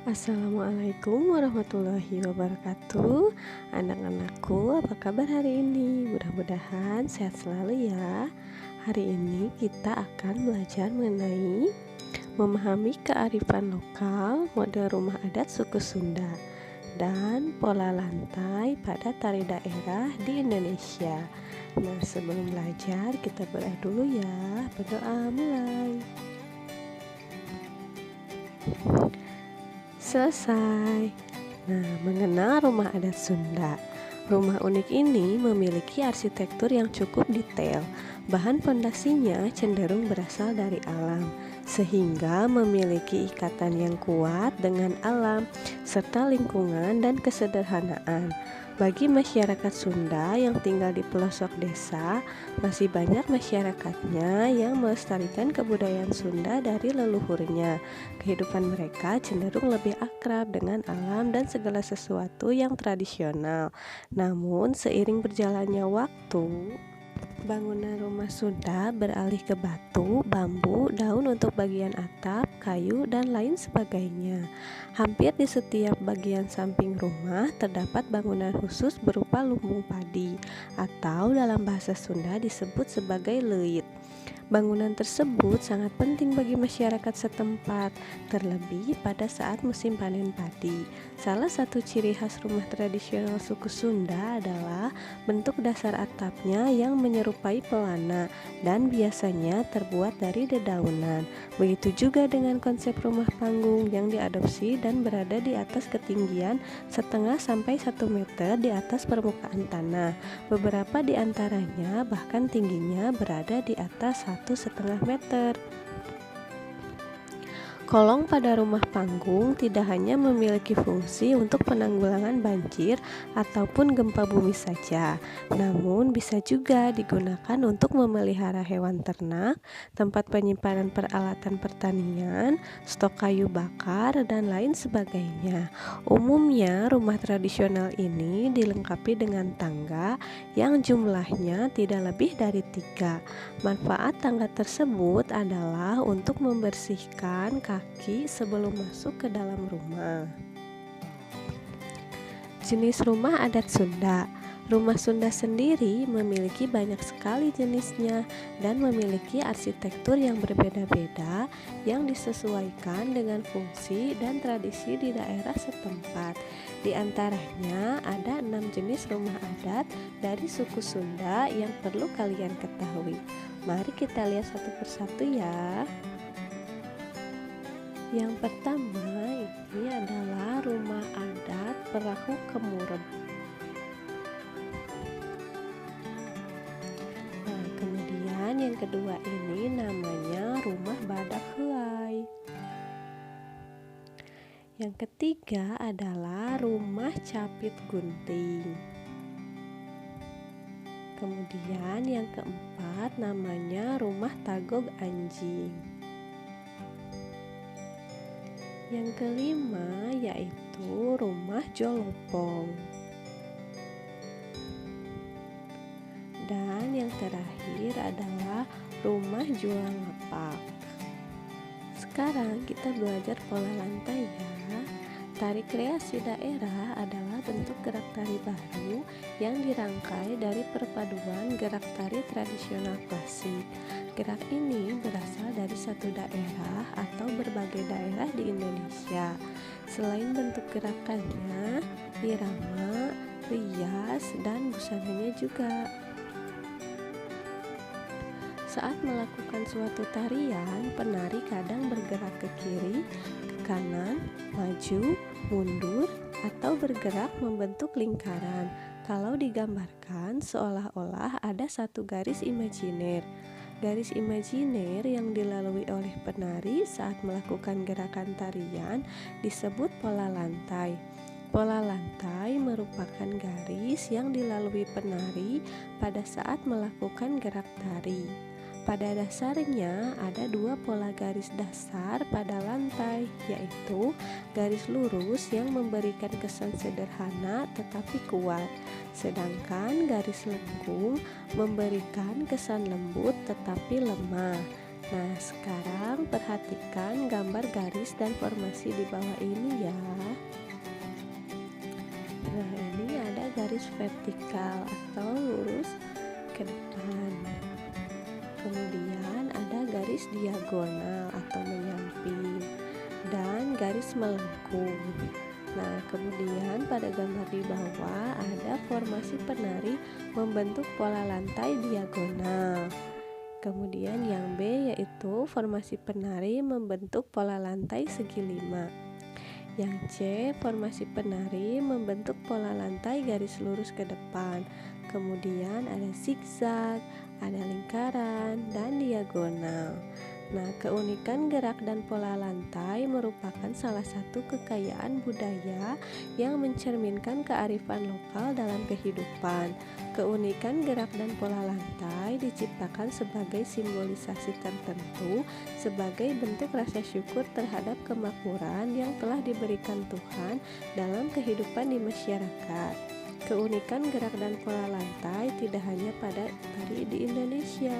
Assalamualaikum warahmatullahi wabarakatuh. Anak-anakku, apa kabar hari ini? Mudah-mudahan sehat selalu ya. Hari ini kita akan belajar mengenai memahami kearifan lokal, model rumah adat suku Sunda, dan pola lantai pada tari daerah di Indonesia. Nah, sebelum belajar kita berdoa dulu ya. Berdoa mulai. Selesai. Nah, mengenal rumah adat Sunda. Rumah unik ini memiliki arsitektur yang cukup detail. Bahan fondasinya cenderung berasal dari alam, sehingga memiliki ikatan yang kuat dengan alam serta lingkungan dan kesederhanaan. Bagi masyarakat Sunda yang tinggal di pelosok desa, masih banyak masyarakatnya yang melestarikan kebudayaan Sunda dari leluhurnya. Kehidupan mereka cenderung lebih akrab dengan alam dan segala sesuatu yang tradisional. Namun, seiring berjalannya waktu, bangunan rumah Sunda beralih ke batu, bambu, daun untuk bagian atap, kayu, dan lain sebagainya. Hampir di setiap bagian samping rumah terdapat bangunan khusus berupa lumbung padi, atau dalam bahasa Sunda disebut sebagai leuit. Bangunan tersebut sangat penting bagi masyarakat setempat, terlebih pada saat musim panen padi. Salah satu ciri khas rumah tradisional suku Sunda adalah bentuk dasar atapnya yang menyerupai pelana dan biasanya terbuat dari dedaunan. Begitu juga dengan konsep rumah panggung yang diadopsi dan berada di atas ketinggian 0,5 sampai 1 meter di atas permukaan tanah. Beberapa di antaranya bahkan tingginya berada di atas 1,5 meter. Kolong pada rumah panggung tidak hanya memiliki fungsi untuk penanggulangan banjir ataupun gempa bumi saja, namun bisa juga digunakan untuk memelihara hewan ternak, tempat penyimpanan peralatan pertanian, stok kayu bakar, dan lain sebagainya. Umumnya, rumah tradisional ini dilengkapi dengan tangga yang jumlahnya tidak lebih dari 3. Manfaat tangga tersebut adalah untuk membersihkan kaki sebelum masuk ke dalam rumah. Jenis rumah adat Sunda. Rumah Sunda sendiri memiliki banyak sekali jenisnya dan memiliki arsitektur yang berbeda-beda yang disesuaikan dengan fungsi dan tradisi di daerah setempat. Di antaranya ada 6 jenis rumah adat dari suku Sunda yang perlu kalian ketahui. Mari kita lihat satu persatu ya. Yang pertama ini adalah rumah adat Perahu Kemureb. Nah, kemudian yang kedua ini namanya rumah Badak Helai. Yang ketiga adalah rumah Capit Gunting. Kemudian yang keempat namanya rumah Tagog Anjing. Yang kelima yaitu rumah Jolopong. Dan yang terakhir adalah rumah Juang Lapak. Sekarang kita belajar pola lantai ya. Tari kreasi daerah adalah bentuk gerak tari baru yang dirangkai dari perpaduan gerak tari tradisional klasik. Gerak ini berasal dari satu daerah atau berbagai daerah di Indonesia. Selain bentuk gerakannya, irama, rias, dan busananya juga. Saat melakukan suatu tarian, penari kadang bergerak ke kiri, ke kanan, maju, mundur, atau bergerak membentuk lingkaran. Kalau digambarkan, seolah-olah ada satu garis imajiner. Garis imajiner yang dilalui oleh penari saat melakukan gerakan tarian disebut pola lantai. Pola lantai merupakan garis yang dilalui penari pada saat melakukan gerak tari. Pada dasarnya ada 2 pola garis dasar pada lantai, yaitu garis lurus yang memberikan kesan sederhana tetapi kuat, sedangkan garis lengkung memberikan kesan lembut tetapi lemah. Nah, sekarang perhatikan gambar garis dan formasi di bawah ini ya. Nah, ini ada garis vertikal atau lurus ke depan. Kemudian ada garis diagonal atau menyamping dan garis melengkung. Nah, kemudian pada gambar di bawah ada formasi penari membentuk pola lantai diagonal. Kemudian yang B yaitu formasi penari membentuk pola lantai segi 5. Yang C, formasi penari membentuk pola lantai garis lurus ke depan. Kemudian ada zigzag, ada lingkaran, dan diagonal. Nah, keunikan gerak dan pola lantai merupakan salah satu kekayaan budaya yang mencerminkan kearifan lokal dalam kehidupan. Keunikan gerak dan pola lantai diciptakan sebagai simbolisasi tertentu, sebagai bentuk rasa syukur terhadap kemakmuran yang telah diberikan Tuhan dalam kehidupan di masyarakat. Keunikan gerak dan pola lantai tidak hanya pada tari di Indonesia,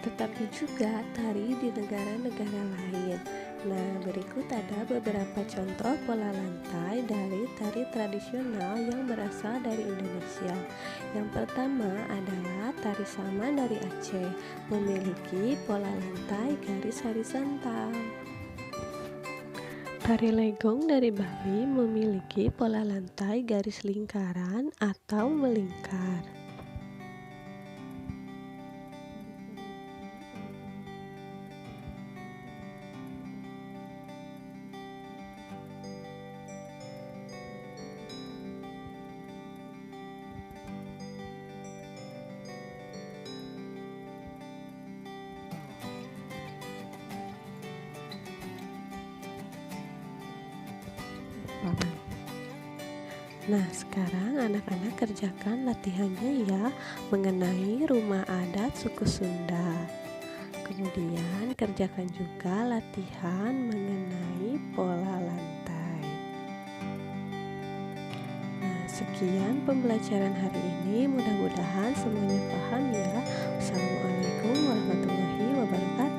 tetapi juga tari di negara-negara lain. Nah, berikut ada beberapa contoh pola lantai dari tari tradisional yang berasal dari Indonesia. Yang pertama adalah tari Saman dari Aceh, memiliki pola lantai garis horizontal. Tari Legong dari Bali memiliki pola lantai garis lingkaran atau melingkar. Nah, sekarang anak-anak kerjakan latihannya ya mengenai rumah adat suku Sunda. Kemudian kerjakan juga latihan mengenai pola lantai. Nah, sekian pembelajaran hari ini. Mudah-mudahan semuanya paham ya. Wassalamualaikum warahmatullahi wabarakatuh.